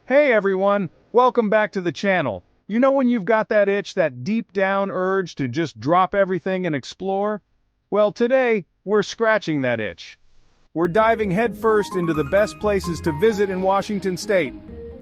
Hey everyone, welcome back to the channel. You know when you've got that itch, that deep down urge to just drop everything and explore? Well, today, we're scratching that itch. We're diving headfirst into the best places to visit in Washington State.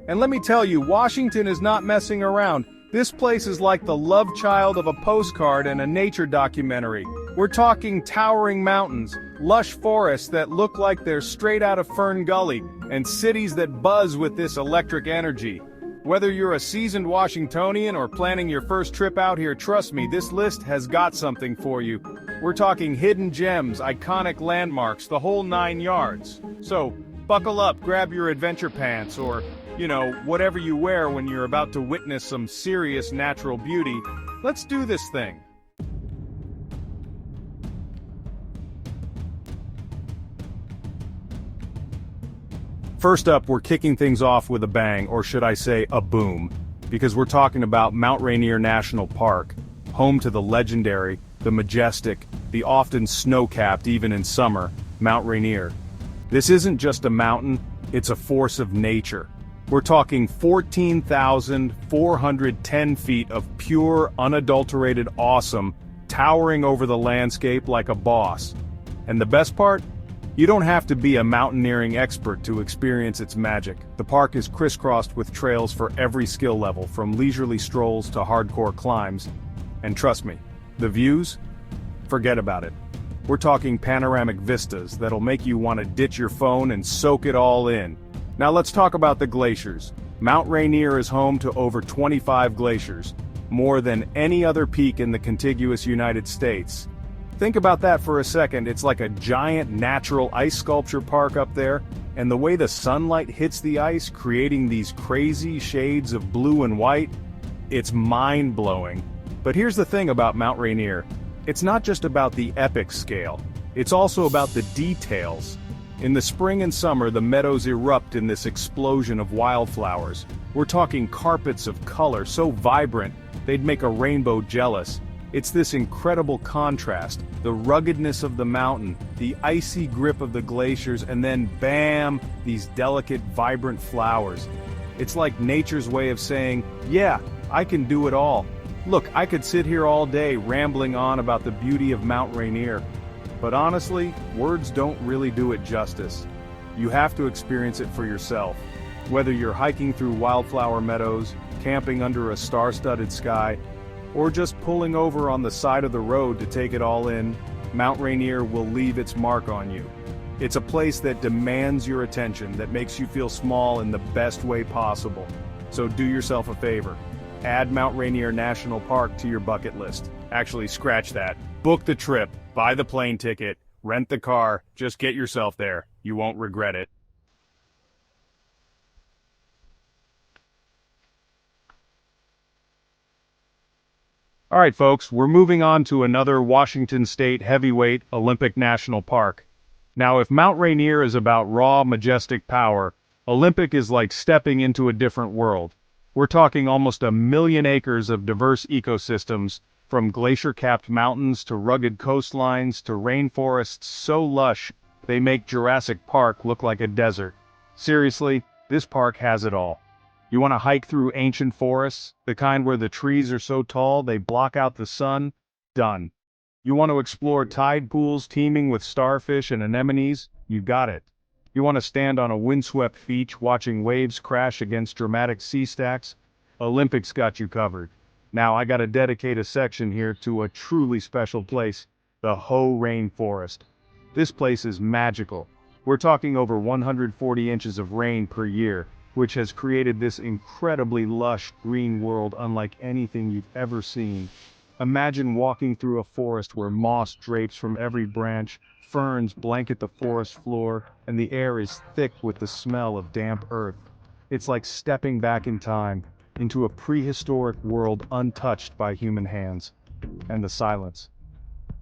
And let me tell you, Washington is not messing around. This place is like the love child of a postcard and a nature documentary. We're talking towering mountains, lush forests that look like they're straight out of Fern Gully, and cities that buzz with this electric energy. Whether you're a seasoned Washingtonian or planning your first trip out here, trust me, this list has got something for you. We're talking hidden gems, iconic landmarks, the whole 9 yards. So, buckle up, grab your adventure pants, or, whatever you wear when you're about to witness some serious natural beauty. Let's do this thing. First up, we're kicking things off with a bang, or should I say a boom, because we're talking about Mount Rainier National Park, home to the legendary, the majestic, the often snow-capped even in summer, Mount Rainier. This isn't just a mountain, it's a force of nature. We're talking 14,410 feet of pure, unadulterated awesome, towering over the landscape like a boss. And the best part? You don't have to be a mountaineering expert to experience its magic. The park is crisscrossed with trails for every skill level, from leisurely strolls to hardcore climbs. And trust me, the views? Forget about it. We're talking panoramic vistas that'll make you want to ditch your phone and soak it all in. Now let's talk about the glaciers. Mount Rainier is home to over 25 glaciers, more than any other peak in the contiguous United States. Think about that for a second. It's like a giant natural ice sculpture park up there, and the way the sunlight hits the ice, creating these crazy shades of blue and white, it's mind-blowing. But here's the thing about Mount Rainier. It's not just about the epic scale. It's also about the details. In the spring and summer, the meadows erupt in this explosion of wildflowers. We're talking carpets of color so vibrant, they'd make a rainbow jealous. It's this incredible contrast, the ruggedness of the mountain, the icy grip of the glaciers, and then bam, these delicate, vibrant flowers. It's like nature's way of saying, yeah, I can do it all. Look, I could sit here all day rambling on about the beauty of Mount Rainier. But honestly, words don't really do it justice. You have to experience it for yourself. Whether you're hiking through wildflower meadows, camping under a star-studded sky, or just pulling over on the side of the road to take it all in, Mount Rainier will leave its mark on you. It's a place that demands your attention, that makes you feel small in the best way possible. So do yourself a favor. Add Mount Rainier National Park to your bucket list. Actually, scratch that. Book the trip, buy the plane ticket, rent the car, just get yourself there. You won't regret it. All right, folks, we're moving on to another Washington State heavyweight, Olympic National Park. Now, if Mount Rainier is about raw, majestic power, Olympic is like stepping into a different world. We're talking almost 1 million acres of diverse ecosystems, from glacier-capped mountains to rugged coastlines to rainforests so lush they make Jurassic Park look like a desert. Seriously, this park has it all. You want to hike through ancient forests, the kind where the trees are so tall they block out the sun? Done. You want to explore tide pools teeming with starfish and anemones? You got it. You want to stand on a windswept beach watching waves crash against dramatic sea stacks? Olympic's got you covered. Now I gotta dedicate a section here to a truly special place, the Hoh Rainforest. This place is magical. We're talking over 140 inches of rain per year, which has created this incredibly lush green world unlike anything you've ever seen. Imagine walking through a forest where moss drapes from every branch, ferns blanket the forest floor, and the air is thick with the smell of damp earth. It's like stepping back in time, into a prehistoric world untouched by human hands. And the silence.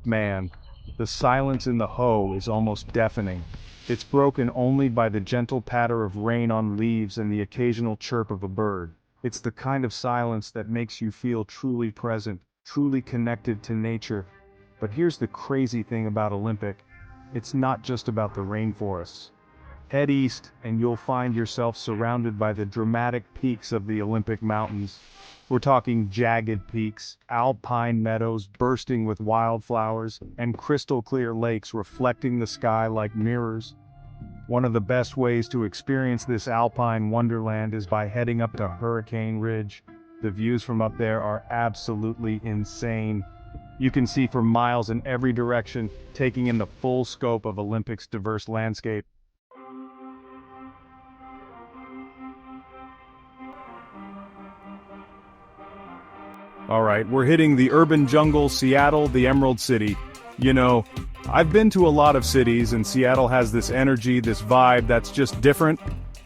Man, the silence in the Hoh is almost deafening. It's broken only by the gentle patter of rain on leaves and the occasional chirp of a bird. It's the kind of silence that makes you feel truly present, truly connected to nature. But here's the crazy thing about Olympic. It's not just about the rainforests. Head east, and you'll find yourself surrounded by the dramatic peaks of the Olympic Mountains. We're talking jagged peaks, alpine meadows bursting with wildflowers, and crystal-clear lakes reflecting the sky like mirrors. One of the best ways to experience this alpine wonderland is by heading up to Hurricane Ridge. The views from up there are absolutely insane. You can see for miles in every direction, taking in the full scope of Olympic's diverse landscape. All right, we're hitting the urban jungle, Seattle, the Emerald City. You know, I've been to a lot of cities, and Seattle has this energy, this vibe that's just different.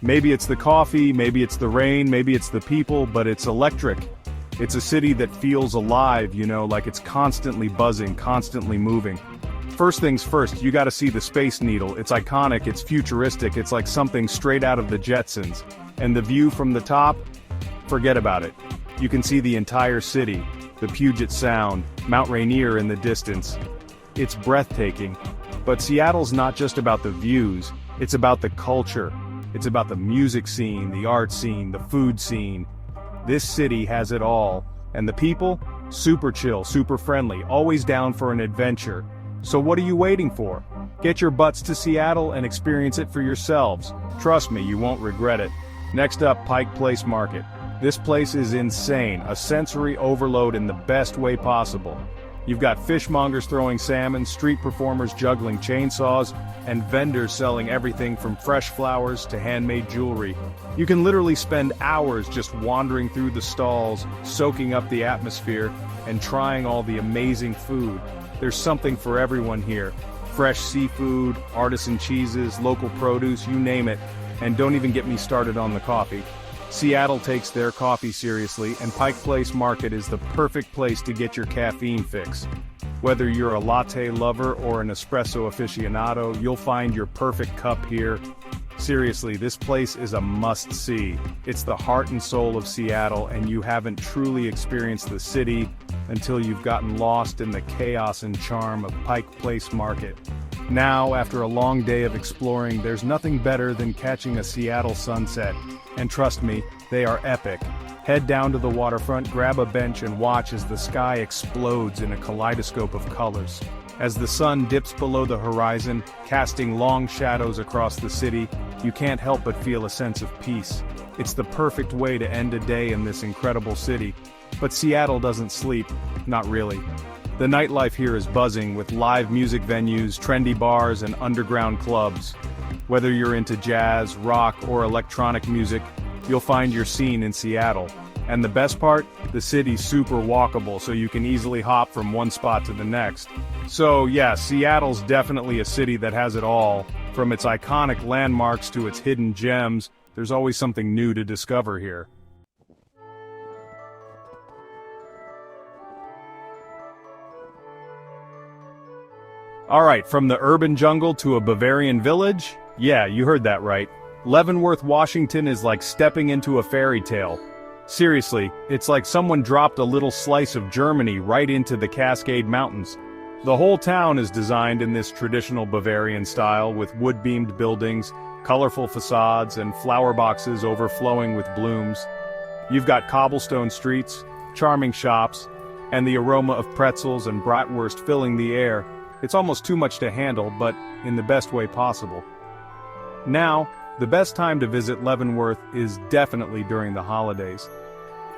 Maybe it's the coffee, maybe it's the rain, maybe it's the people, but it's electric. It's a city that feels alive, you know, like it's constantly buzzing, constantly moving. First things first, you gotta see the Space Needle. It's iconic, it's futuristic, it's like something straight out of the Jetsons. And the view from the top? Forget about it. You can see the entire city, the Puget Sound, Mount Rainier in the distance. It's breathtaking. But Seattle's not just about the views, it's about the culture. It's about the music scene, the art scene, the food scene. This city has it all. And the people? Super chill, super friendly, always down for an adventure. So what are you waiting for? Get your butts to Seattle and experience it for yourselves. Trust me, you won't regret it. Next up, Pike Place Market. This place is insane, a sensory overload in the best way possible. You've got fishmongers throwing salmon, street performers juggling chainsaws, and vendors selling everything from fresh flowers to handmade jewelry. You can literally spend hours just wandering through the stalls, soaking up the atmosphere, and trying all the amazing food. There's something for everyone here. Fresh seafood, artisan cheeses, local produce, you name it. And don't even get me started on the coffee. Seattle takes their coffee seriously, and Pike Place Market is the perfect place to get your caffeine fix. Whether you're a latte lover or an espresso aficionado, you'll find your perfect cup here. Seriously, this place is a must-see. It's the heart and soul of Seattle, and you haven't truly experienced the city until you've gotten lost in the chaos and charm of Pike Place Market. Now, after a long day of exploring, there's nothing better than catching a Seattle sunset. And trust me, they are epic. Head down to the waterfront, grab a bench and watch as the sky explodes in a kaleidoscope of colors. As the sun dips below the horizon, casting long shadows across the city, you can't help but feel a sense of peace. It's the perfect way to end a day in this incredible city. But Seattle doesn't sleep, not really. The nightlife here is buzzing with live music venues, trendy bars, and underground clubs. Whether you're into jazz, rock, or electronic music, you'll find your scene in Seattle. And the best part? The city's super walkable, so you can easily hop from one spot to the next. So yeah, Seattle's definitely a city that has it all. From its iconic landmarks to its hidden gems, there's always something new to discover here. Alright, from the urban jungle to a Bavarian village? Yeah, you heard that right. Leavenworth, Washington is like stepping into a fairy tale. Seriously, it's like someone dropped a little slice of Germany right into the Cascade Mountains. The whole town is designed in this traditional Bavarian style with wood-beamed buildings, colorful facades, and flower boxes overflowing with blooms. You've got cobblestone streets, charming shops, and the aroma of pretzels and bratwurst filling the air. It's almost too much to handle, but in the best way possible. Now, the best time to visit Leavenworth is definitely during the holidays.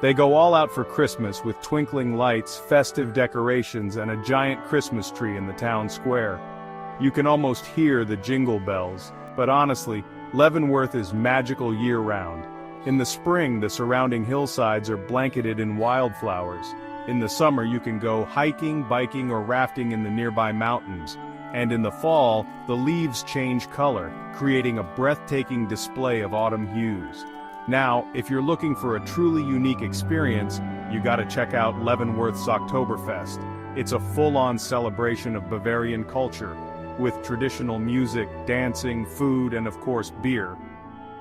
They go all out for Christmas with twinkling lights, festive decorations, and a giant Christmas tree in the town square. You can almost hear the jingle bells, but honestly, Leavenworth is magical year-round. In the spring, the surrounding hillsides are blanketed in wildflowers. In the summer, you can go hiking, biking, or rafting in the nearby mountains. And in the fall, the leaves change color, creating a breathtaking display of autumn hues. Now, if you're looking for a truly unique experience, you gotta check out Leavenworth's Oktoberfest. It's a full-on celebration of Bavarian culture, with traditional music, dancing, food, and of course beer.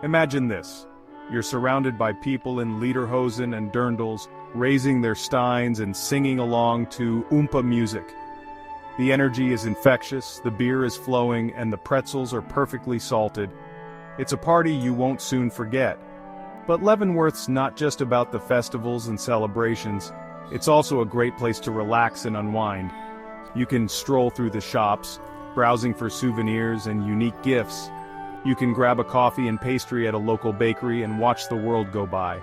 Imagine this. You're surrounded by people in lederhosen and dirndls, raising their steins and singing along to Oompa music. The energy is infectious, the beer is flowing, and the pretzels are perfectly salted. It's a party you won't soon forget. But Leavenworth's not just about the festivals and celebrations, it's also a great place to relax and unwind. You can stroll through the shops, browsing for souvenirs and unique gifts. You can grab a coffee and pastry at a local bakery and watch the world go by.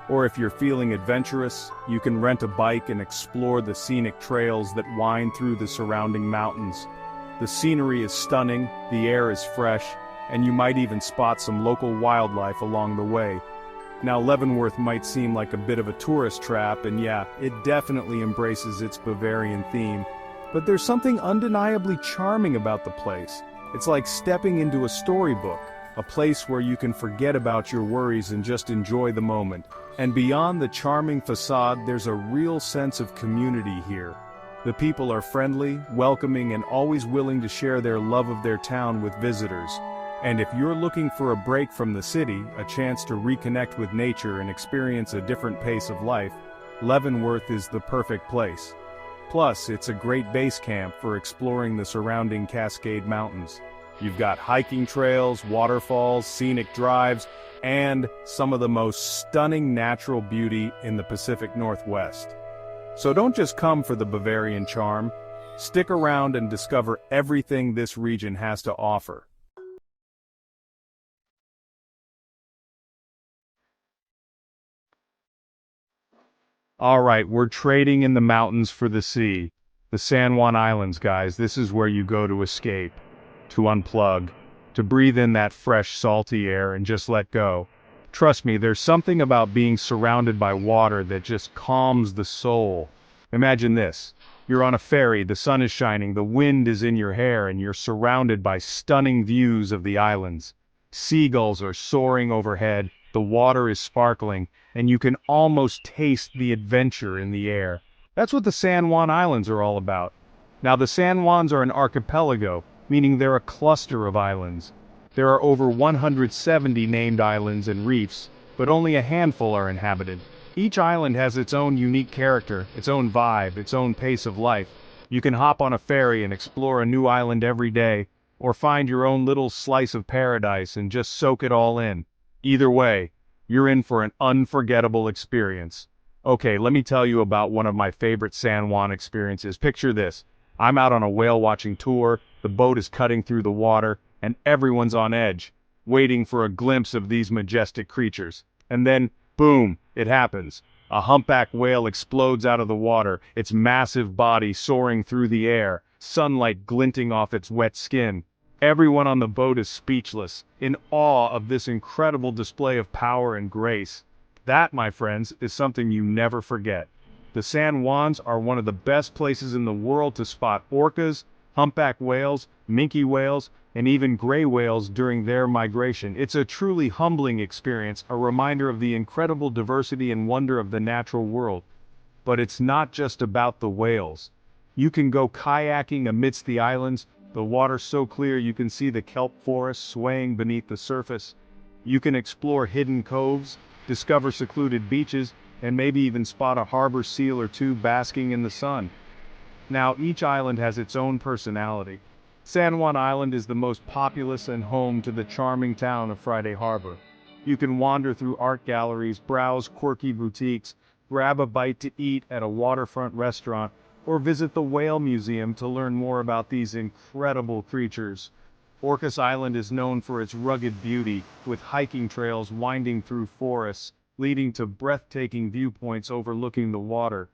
Or if you're feeling adventurous, you can rent a bike and explore the scenic trails that wind through the surrounding mountains. The scenery is stunning, the air is fresh, and you might even spot some local wildlife along the way. Now Leavenworth might seem like a bit of a tourist trap, and yeah, it definitely embraces its Bavarian theme. But there's something undeniably charming about the place. It's like stepping into a storybook, a place where you can forget about your worries and just enjoy the moment. And beyond the charming facade, there's a real sense of community here. The people are friendly, welcoming, and always willing to share their love of their town with visitors. And if you're looking for a break from the city, a chance to reconnect with nature and experience a different pace of life, Leavenworth is the perfect place. Plus, it's a great base camp for exploring the surrounding Cascade Mountains. You've got hiking trails, waterfalls, scenic drives, and some of the most stunning natural beauty in the Pacific Northwest. So don't just come for the Bavarian charm. Stick around and discover everything this region has to offer. Alright, we're trading in the mountains for the sea. The San Juan Islands, guys, this is where you go to escape, to unplug, to breathe in that fresh, salty air and just let go. Trust me, there's something about being surrounded by water that just calms the soul. Imagine this. You're on a ferry, the sun is shining, the wind is in your hair, and you're surrounded by stunning views of the islands. Seagulls are soaring overhead, the water is sparkling, and you can almost taste the adventure in the air. That's what the San Juan Islands are all about. Now the San Juans are an archipelago, meaning they're a cluster of islands. There are over 170 named islands and reefs, but only a handful are inhabited. Each island has its own unique character, its own vibe, its own pace of life. You can hop on a ferry and explore a new island every day, or find your own little slice of paradise and just soak it all in. Either way, you're in for an unforgettable experience. Okay, let me tell you about one of my favorite San Juan experiences. Picture this. I'm out on a whale watching tour, the boat is cutting through the water, and everyone's on edge, waiting for a glimpse of these majestic creatures. And then, boom, it happens. A humpback whale explodes out of the water, its massive body soaring through the air, sunlight glinting off its wet skin. Everyone on the boat is speechless, in awe of this incredible display of power and grace. That, my friends, is something you never forget. The San Juans are one of the best places in the world to spot orcas, humpback whales, minke whales, and even gray whales during their migration. It's a truly humbling experience, a reminder of the incredible diversity and wonder of the natural world. But it's not just about the whales. You can go kayaking amidst the islands, the water's so clear you can see the kelp forest swaying beneath the surface. You can explore hidden coves, discover secluded beaches, and maybe even spot a harbor seal or two basking in the sun. Now, each island has its own personality. San Juan Island is the most populous and home to the charming town of Friday Harbor. You can wander through art galleries, browse quirky boutiques, grab a bite to eat at a waterfront restaurant, or visit the Whale Museum to learn more about these incredible creatures. Orcas Island is known for its rugged beauty, with hiking trails winding through forests, leading to breathtaking viewpoints overlooking the water.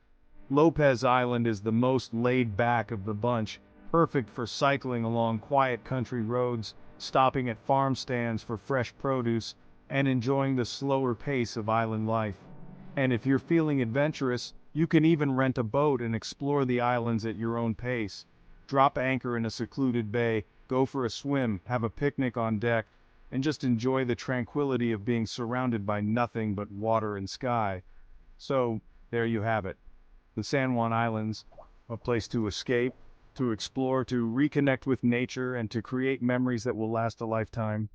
Lopez Island is the most laid back of the bunch, perfect for cycling along quiet country roads, stopping at farm stands for fresh produce, and enjoying the slower pace of island life. And if you're feeling adventurous, you can even rent a boat and explore the islands at your own pace. Drop anchor in a secluded bay, go for a swim, have a picnic on deck, and just enjoy the tranquility of being surrounded by nothing but water and sky. So, there you have it. The San Juan Islands, a place to escape, to explore, to reconnect with nature, and to create memories that will last a lifetime.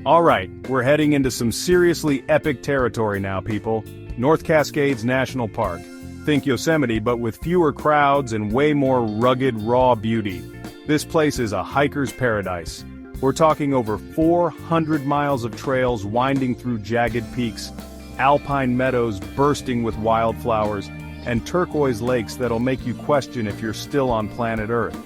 Alright, we're heading into some seriously epic territory now, people. North Cascades National Park. Think Yosemite, but with fewer crowds and way more rugged, raw beauty. This place is a hiker's paradise. We're talking over 400 miles of trails winding through jagged peaks, alpine meadows bursting with wildflowers, and turquoise lakes that'll make you question if you're still on planet Earth.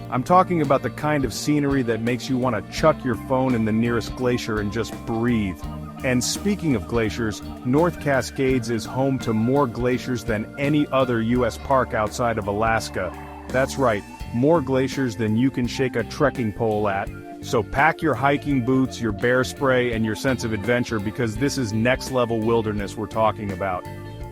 I'm talking about the kind of scenery that makes you want to chuck your phone in the nearest glacier and just breathe. And speaking of glaciers, North Cascades is home to more glaciers than any other U.S. park outside of Alaska. That's right, more glaciers than you can shake a trekking pole at. So pack your hiking boots, your bear spray, and your sense of adventure, because this is next-level wilderness we're talking about.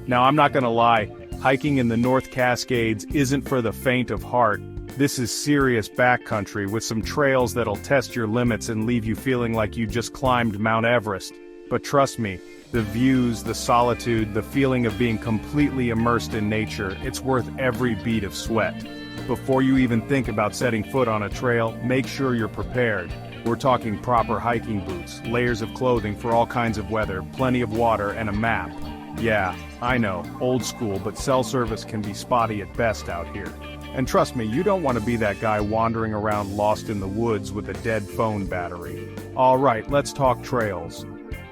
Now, I'm not gonna lie, hiking in the North Cascades isn't for the faint of heart. This is serious backcountry with some trails that'll test your limits and leave you feeling like you just climbed Mount Everest. But trust me, the views, the solitude, the feeling of being completely immersed in nature, it's worth every bead of sweat. Before you even think about setting foot on a trail, make sure you're prepared. We're talking proper hiking boots, layers of clothing for all kinds of weather, plenty of water, and a map. Yeah, I know, old school, but cell service can be spotty at best out here. And trust me, you don't want to be that guy wandering around lost in the woods with a dead phone battery. Alright, let's talk trails.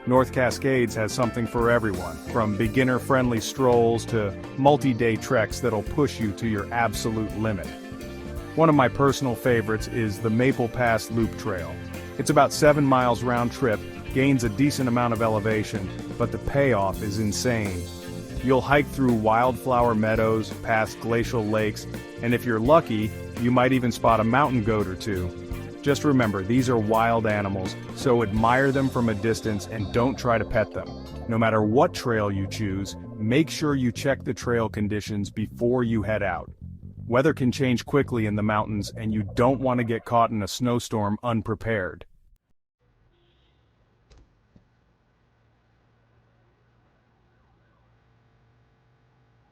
North Cascades has something for everyone, from beginner-friendly strolls to multi-day treks that'll push you to your absolute limit. One of my personal favorites is the Maple Pass Loop Trail. It's about 7 miles round trip, gains a decent amount of elevation, but the payoff is insane. You'll hike through wildflower meadows, past glacial lakes, and if you're lucky, you might even spot a mountain goat or two. Just remember, these are wild animals, so admire them from a distance and don't try to pet them. No matter what trail you choose, make sure you check the trail conditions before you head out. Weather can change quickly in the mountains, and you don't want to get caught in a snowstorm unprepared.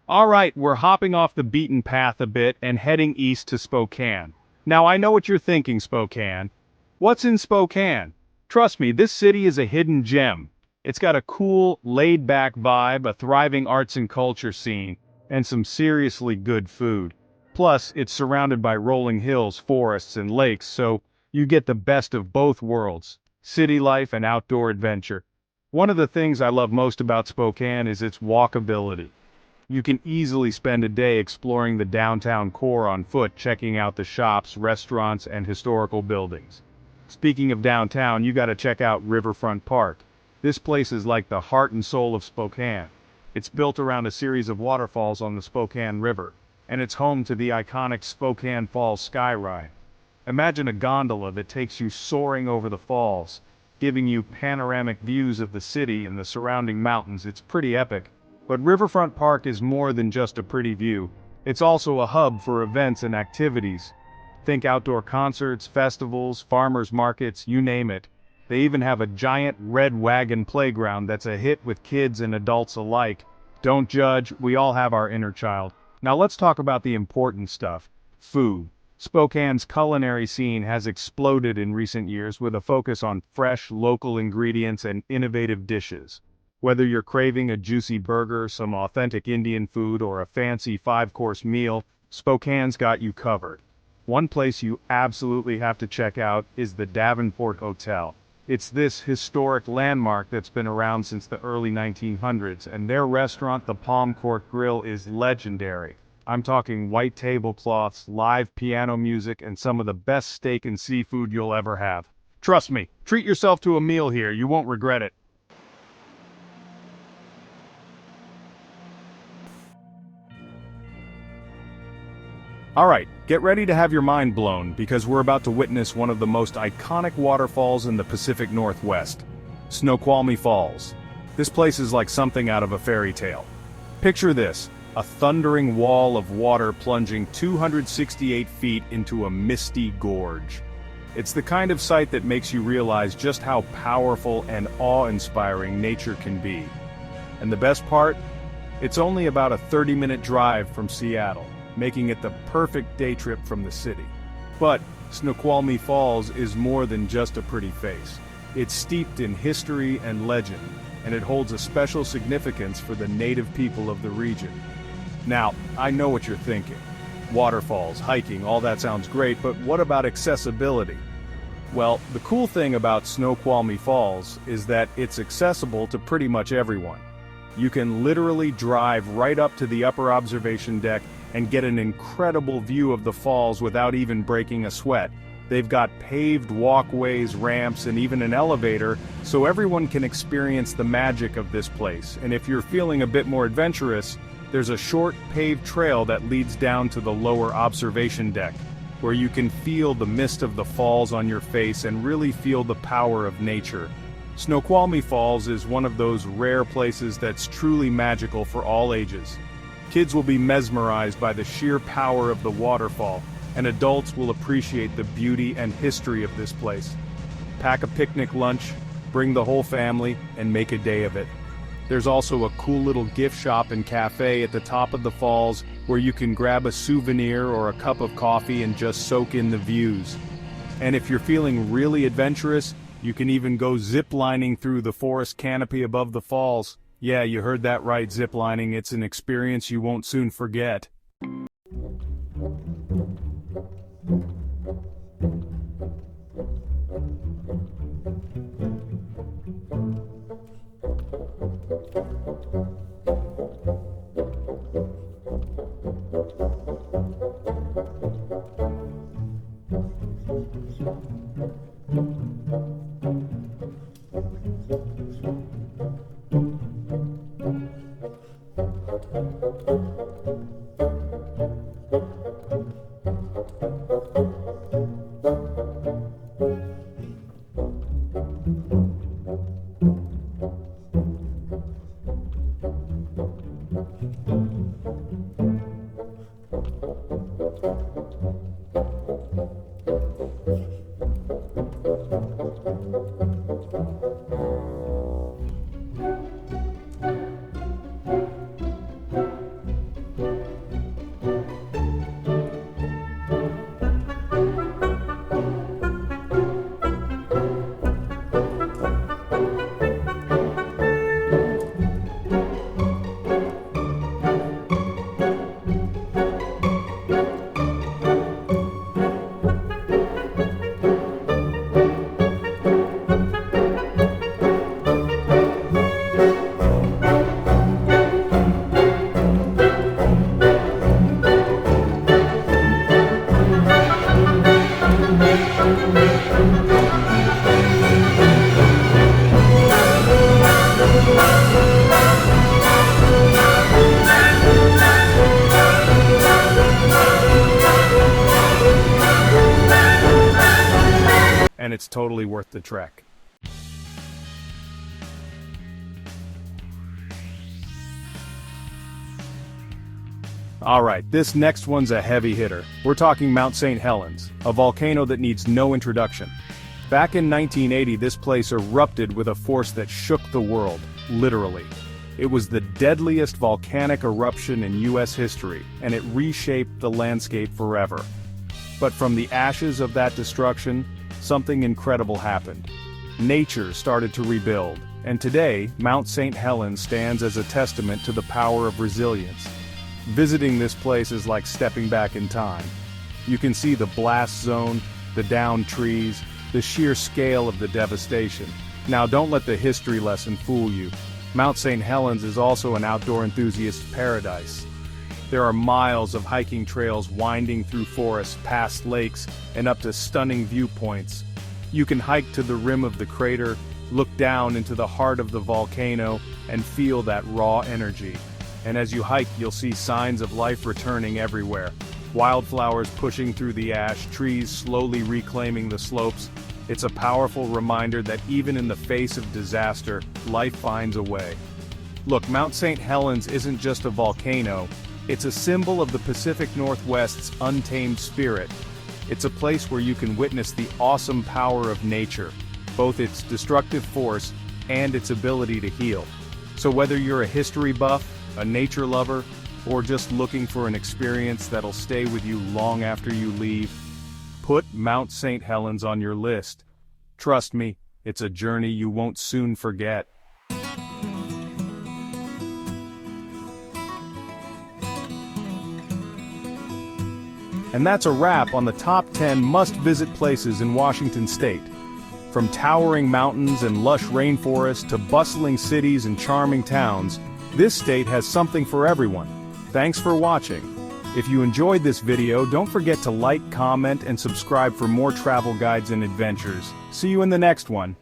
Alright, we're hopping off the beaten path a bit and heading east to Spokane. Now I know what you're thinking, Spokane. What's in Spokane? Trust me, this city is a hidden gem. It's got a cool, laid-back vibe, a thriving arts and culture scene, and some seriously good food. Plus, it's surrounded by rolling hills, forests, and lakes, so you get the best of both worlds, city life and outdoor adventure. One of the things I love most about Spokane is its walkability. You can easily spend a day exploring the downtown core on foot, checking out the shops, restaurants, and historical buildings. Speaking of downtown, you gotta check out Riverfront Park. This place is like the heart and soul of Spokane. It's built around a series of waterfalls on the Spokane River, and it's home to the iconic Spokane Falls Sky Ride. Imagine a gondola that takes you soaring over the falls, giving you panoramic views of the city and the surrounding mountains. It's pretty epic. But Riverfront Park is more than just a pretty view. It's also a hub for events and activities. Think outdoor concerts, festivals, farmers markets, you name it. They even have a giant red wagon playground that's a hit with kids and adults alike. Don't judge, we all have our inner child. Now let's talk about the important stuff. Food. Spokane's culinary scene has exploded in recent years with a focus on fresh, local ingredients and innovative dishes. Whether you're craving a juicy burger, some authentic Indian food, or a fancy 5-course meal, Spokane's got you covered. One place you absolutely have to check out is the Davenport Hotel. It's this historic landmark that's been around since the early 1900s, and their restaurant, the Palm Court Grill, is legendary. I'm talking white tablecloths, live piano music, and some of the best steak and seafood you'll ever have. Trust me, treat yourself to a meal here, you won't regret it. Alright, get ready to have your mind blown, because we're about to witness one of the most iconic waterfalls in the Pacific Northwest. Snoqualmie Falls. This place is like something out of a fairy tale. Picture this, a thundering wall of water plunging 268 feet into a misty gorge. It's the kind of sight that makes you realize just how powerful and awe-inspiring nature can be. And the best part? It's only about a 30-minute drive from Seattle, making it the perfect day trip from the city. But Snoqualmie Falls is more than just a pretty face. It's steeped in history and legend, and it holds a special significance for the native people of the region. Now, I know what you're thinking. Waterfalls, hiking, all that sounds great, but what about accessibility? Well, the cool thing about Snoqualmie Falls is that it's accessible to pretty much everyone. You can literally drive right up to the upper observation deck and get an incredible view of the falls without even breaking a sweat. They've got paved walkways, ramps, and even an elevator, so everyone can experience the magic of this place. And if you're feeling a bit more adventurous, there's a short paved trail that leads down to the lower observation deck, where you can feel the mist of the falls on your face and really feel the power of nature. Snoqualmie Falls is one of those rare places that's truly magical for all ages. Kids will be mesmerized by the sheer power of the waterfall, and adults will appreciate the beauty and history of this place. Pack a picnic lunch, bring the whole family, and make a day of it. There's also a cool little gift shop and cafe at the top of the falls where you can grab a souvenir or a cup of coffee and just soak in the views. And if you're feeling really adventurous, you can even go zip-lining through the forest canopy above the falls. Yeah, you heard that right, zip-lining. It's an experience you won't soon forget. And it's totally worth the trek. Alright, this next one's a heavy hitter. We're talking Mount St. Helens, a volcano that needs no introduction. Back in 1980, this place erupted with a force that shook the world, literally. It was the deadliest volcanic eruption in US history, and it reshaped the landscape forever. But from the ashes of that destruction, something incredible happened. Nature started to rebuild, and today, Mount St. Helens stands as a testament to the power of resilience. Visiting this place is like stepping back in time. You can see the blast zone, the downed trees, the sheer scale of the devastation. Now don't let the history lesson fool you. Mount St. Helens is also an outdoor enthusiast's paradise. There are miles of hiking trails winding through forests, past lakes, and up to stunning viewpoints. You can hike to the rim of the crater, look down into the heart of the volcano, and feel that raw energy. And as you hike, you'll see signs of life returning everywhere. Wildflowers pushing through the ash, trees slowly reclaiming the slopes. It's a powerful reminder that even in the face of disaster, life finds a way. Look, Mount St. Helens isn't just a volcano. It's a symbol of the Pacific Northwest's untamed spirit. It's a place where you can witness the awesome power of nature, both its destructive force and its ability to heal. So whether you're a history buff, a nature lover, or just looking for an experience that'll stay with you long after you leave, put Mount St. Helens on your list. Trust me, it's a journey you won't soon forget. And that's a wrap on the top 10 must-visit places in Washington State. From towering mountains and lush rainforests to bustling cities and charming towns, this state has something for everyone. Thanks for watching. If you enjoyed this video, don't forget to like, comment, and subscribe for more travel guides and adventures. See you in the next one.